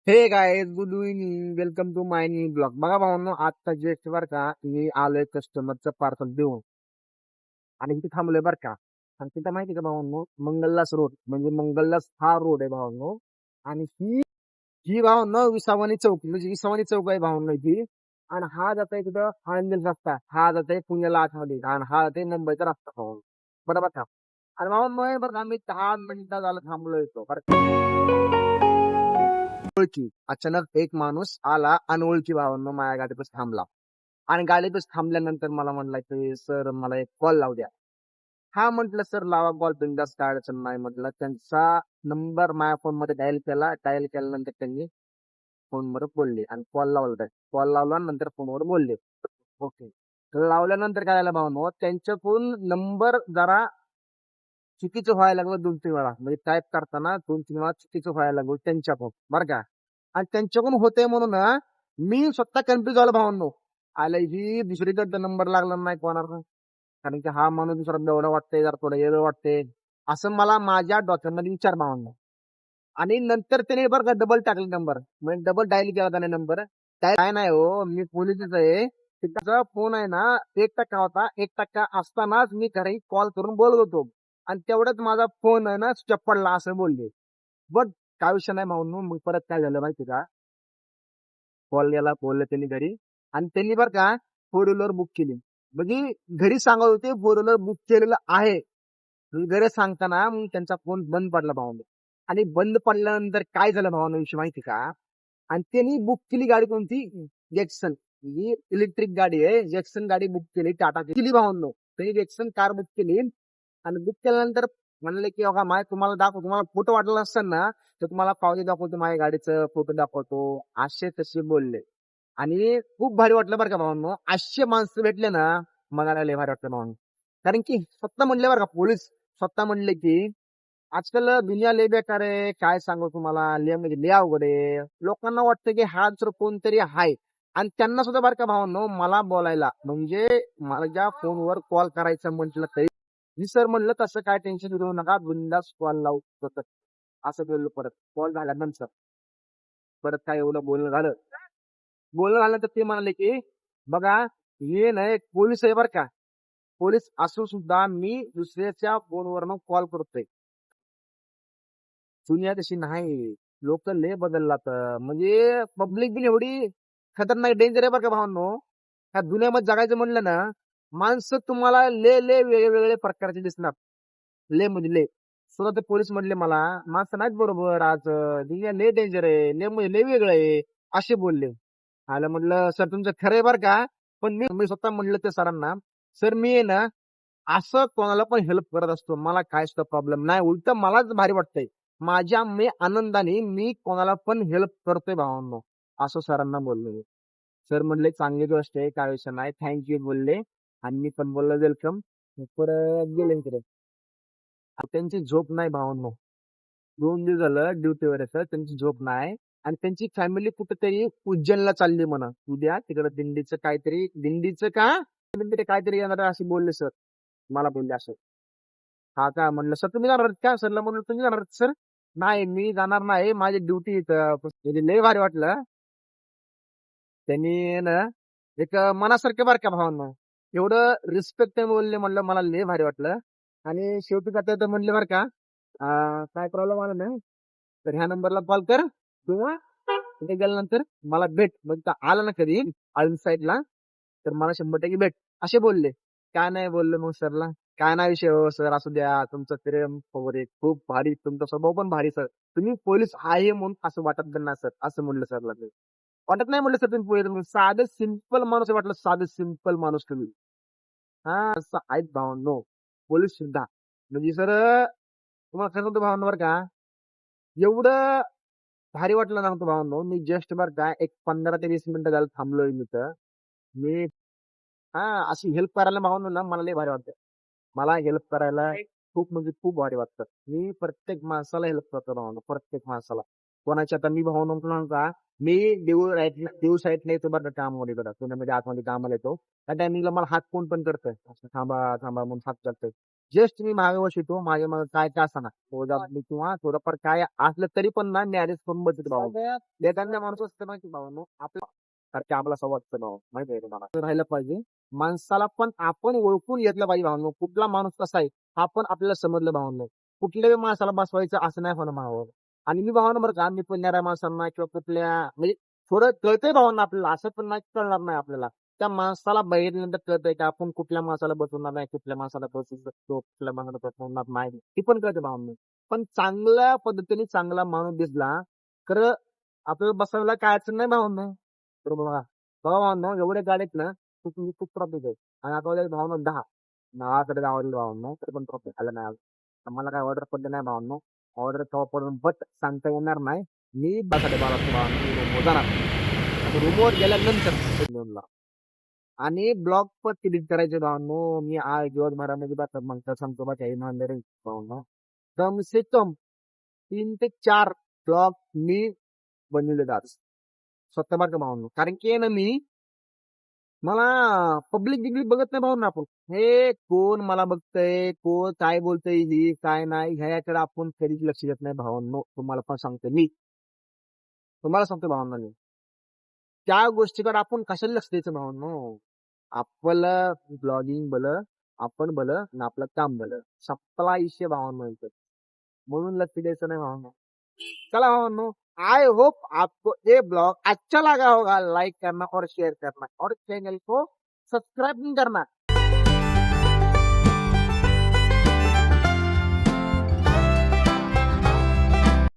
हे guys, good evening. Welcome to my new blog. बघा भावांनो, आता जस्ट बर का मी आलोय कस्टमरचं पार्सल देऊन आणि इथे थांबलोय बर का. आणि तिथं माहिती का भावांनो, मंगलदास रोड म्हणजे मंगलदास हा रोड आहे भावांनो. आणि ही ही भावांनो विसावणी चौक म्हणजे विसावणी चौक आहे भावांनो ही. आणि हा जातोय तिथं हाळंदीचा रस्ता, हा जातोय पुण्याला आतमध्ये आणि हा जातोय मुंबईचा रस्ता भावांनो. बरोबर का. आणि भावांनो हे बरं का, मी 10 मिनिटं झालं थांबलोय तो बरं का. ओळखी अचानक एक माणूस आला, अनोळखी भावांनो माझ्या गाडीपाशी थांबला. आणि गाडीपाशी थांबल्यानंतर मला म्हणला की सर मला एक कॉल लावू द्या. हा म्हटलं सर लावा कॉल, बिंदास काय अडचण नाही म्हटलं. त्यांचा नंबर माझ्या फोन मध्ये डायल केल्यानंतर त्यांनी फोनवर बोलले आणि कॉल लावला. कॉल लावला नंतर फोनवर बोलले. ओके. लावल्यानंतर काय झालं भावांनो, त्यांच्याकडून नंबर जरा चुकीचं व्हायला लागलं 2-3 वेळा. म्हणजे टाईप करताना 2-3 वेळा चुकीचं व्हायला लागलं त्यांच्याकडून बरं का. आणि त्यांच्याकडून होते म्हणून ना, मी स्वतः कन्फ्युज झालो भावांनो. आला ही दुसरीकडचा नंबर लागला नाही कोणाला. कारण की हा माणूस दुसरा एवढा वाटतंय, जरा थोडं वेगळं वाटतंय, असं मला माझ्या डोक्यामध्ये विचार भावांनो. आणि नंतर त्याने बरं का डबल टाकले नंबर, म्हणजे डबल डायल केला त्याने नंबर. काय नाही हो, मी पोलिसच आहे. त्याचा फोन आहे ना 1% होता, 1% असतानाच मी घरी कॉल करून बोलत होतो. आणि तेवढ्यात माझा फोन आहे ना स्टप पडला असं बोलले. बट काय विषय नाही भाऊंनो, मग परत काय झालं माहिती का, कॉल गेला, बोलले त्यांनी घरी. आणि त्यांनी बरं का फोर व्हीलर बुक केली. म्हणजे घरी सांगत होते फोर व्हीलर बुक केलेलं आहे. घरी सांगताना मग त्यांचा फोन बंद पडला भावांनो. आणि बंद पडल्यानंतर काय झालं भावांनो विषय माहिती का. आणि त्यांनी बुक केली गाडी कोणती, जॅक्सन. ही इलेक्ट्रिक गाडी आहे, जॅक्सन गाडी बुक केली, टाटा केली भावांनो. त्यांनी जॅक्सन कार बुक केली. आणि बुक केल्यानंतर म्हणले की बघा माय तुम्हाला दाखवतो, तुम्हाला फोटो वाटला असेल ना तर तुम्हाला पावती दाखवतो, माझ्या गाडीचं फोटो दाखवतो, असे तसे बोलले. आणि खूप भारी वाटलं बरं का भावांनो. असे माणसं भेटले ना, मनाला लय भारी वाटलं भावांनो. कारण की स्वतः म्हणले बरं का, पोलीस स्वतः म्हणले की आजकाल दुनिया लय बेकार आहे, काय सांगू तुम्हाला, लय म्हणजे लय अवघड आहे. लोकांना वाटतं की हा जर कोणतरी आहे. आणि त्यांना सुद्धा बरं का भावांनो, मला बोलायला म्हणजे माझ्या फोनवर कॉल करायचं म्हटलं तरी मी सर म्हणलं तसं काय टेन्शन घेऊ नका, बिनधास्त कॉल लावू शकत. असं बोललो परत कॉल झाल्यानंतर. परत काय एवढं बोलणं झालं तर ते म्हणाले की बघा हे ना एक पोलीस आहे बरं का. पोलीस असून सुद्धा मी दुसऱ्याच्या फोनवरनं कॉल करतोय. दुनिया तशी नाही. लोक लय बदललात. म्हणजे पब्लिक बी एवढी खतरनाक डेंजर आहे बरं का भावांनो. ह्या दुनियामध्ये जगायचं म्हणलं ना, माणसं तुम्हाला लय लय वेगवेगळे प्रकारचे दिसणार. लय म्हणजे लय. सुद्धा ते पोलीस म्हणले मला, माणसं नाहीत बरोबर आज, दुनिया लय डेंजर आहे, लय म्हणजे लय वेगळं आहे, असे बोलले. आलं म्हटलं सर तुमचं खरं आहे बरं का. पण मी मी स्वतः म्हणलं त्या सरांना, सर मी आहे ना असं कोणाला पण हेल्प करत असतो. मला काय सुद्धा प्रॉब्लेम नाही. उलट मलाच भारी वाटतंय. माझ्या मी आनंदाने मी कोणाला पण हेल्प करतोय भावांनो. असं सरांना बोललो मी. सर म्हणले चांगली गोष्ट आहे, काय विषय नाही, थँक्यू बोलले. आणि मी पण बोललो वेलकम. परत गेले इकडे. त्यांची झोप नाही भावांनो. 2 दिवस झालं ड्युटीवर आहे सर, त्यांची झोप नाही. आणि त्यांची फॅमिली कुठेतरी उज्जैनला चालली म्हणा उद्या, तिकडे दिंडीचं का काहीतरी येणार आहे असे बोलले सर. मला बोलले असं. हा का म्हणलं सर तुम्ही जाणार आहेत का, सरला म्हणलं तुम्ही जाणार आहेत सर. नाही मी जाणार नाही, माझी ड्युटी इथं. म्हणजे लय भारी वाटलं. त्यांनी ना एक मनासारखं बरं का भावांना. एवढं रिस्पेक्ट बोलले म्हणलं, मला लय भारी वाटलं. आणि शेवटी काय तर म्हणले बरं का, काय प्रॉब्लेम आला ना तर ह्या नंबरला कॉल कर किंवा तिथे गेल्यानंतर मला भेट. म्हणजे आला ना कधी आळंद साईडला तर मला 100% भेट, असे बोलले. काय नाही बोललो मग सरला, काय नाही विषय हो सर, असू द्या, तुमचं प्रेम वगैरे खूप भारी, तुमचा स्वभाव पण भारी सर, तुम्ही पोलीस आहे म्हणून असं वाटत नाही सर, असं म्हणलं सरला ते. वाटत नाही म्हणलं सर तुम्ही पोलीस, साधं सिंपल माणूस आहे वाटलं, साधं सिंपल माणूस तुम्ही. हा असं आहेत भावनो पोलीस सुद्धा. म्हणजे सर तुम्हाला खरं सांगतो भावनावर का, एवढं भारी वाटलं ना तो भावनो. मी जस्ट बरं का एक 15 ते 20 मिनिटं झालं थांबलोय मी तर. मी हा अशी हेल्प करायला भावनो ना मला लय भारी वाटतं. मला हेल्प करायला खूप म्हणजे खूप भारी वाटतं. मी प्रत्येक माणसाला हेल्प करतो भावनो, प्रत्येक माणसाला. कोणाच्या आता मी भावनो म्हणून का, मी देऊ साईड नाही येतो बरं कामामध्ये, बघा पुण्यामध्ये आतमध्ये कामाला येतो. त्या टायमिंगला मला हात कोण पण करतंय असं, थांबा थांबा म्हणून हात करतोय. जस्ट मी मागे बसतो माझ्या मग काय काय असताना किंवा थोडंफार काय असलं तरी पण ना मॅरेज करून बसत भाऊ एखाद्या माणूस असतं माहिती भाऊ आपला सारखे आपला संवाद भाऊ माहिती आहे तुम्हाला राहिलं पाहिजे माणसाला पण आपण ओळखून घेतलं पाहिजे भावनो कुठला माणूस कसा आहे हा पण आपल्याला समजलं भावनो कुठल्याही माणसाला बसवायचं असं नाही होणं भावावर आणि मी भावना बरं का मी पुण्याऱ्या माणसांना किंवा कुठल्या म्हणजे थोडं कळतंय भावना आपल्याला असं पण नाही कळणार नाही आपल्याला त्या माणसाला बघितल्यानंतर कळतंय की आपण कुठल्या माणसाला बसवणार नाही कुठल्या माणसाला बसवू शकतो कुठल्या माणसाला बसवणार नाही ती पण कळते भावना पण चांगल्या पद्धतीने चांगला माणूस दिसला खरं आपल्याला बसवायला काय अडचण नाही भावना बरोबर बघा बघा भावना एवढे गाडीत ना तुम्ही खूप ट्रॉफिक आहे आणि आता भावना 10 नावाकडे आवडली भावना तरी पण ट्रॉफिक आलं नाही अजून. मला काय ऑर्डर पडले नाही भावना ऑर्डर केव्हा पडून बट सांगता येणार नाही मी बासाठी रूमवर जाणार रूमवर गेल्यानंतर आणि ब्लॉग पण डिलीट करायचे भावनो मी आज दिवसभरामध्ये बघा मग तर सांगतो बघा इमानदारी भावनो कम से कम 3 ते 4 ब्लॉग मी बनवले जात स्वतः बरं भावनो कारण की आहे ना मी मला पब्लिक डिग्री बघत नाही भावना आपण हे कोण मला बघतंय कोण काय बोलतंय ही काय नाही ह्याकडे आपण कधीच लक्ष देत नाही भावांनो तुम्हाला पण सांगतो मी तुम्हाला सांगतो भावना मी त्या गोष्टीकडे आपण कशाला लक्ष द्यायचं भावांनो आपलं ब्लॉगिंग भलं आपण भलं आणि आपलं काम भलं सपला विषय भावांनो इथं. म्हणून लक्ष द्यायचं नाही भावांनो चला भावांनो आई होप आपको ये ब्लॉग अच्छा लगा होगा लाइक करना और शेयर करना और चैनल को सब्सक्राइब नहीं करना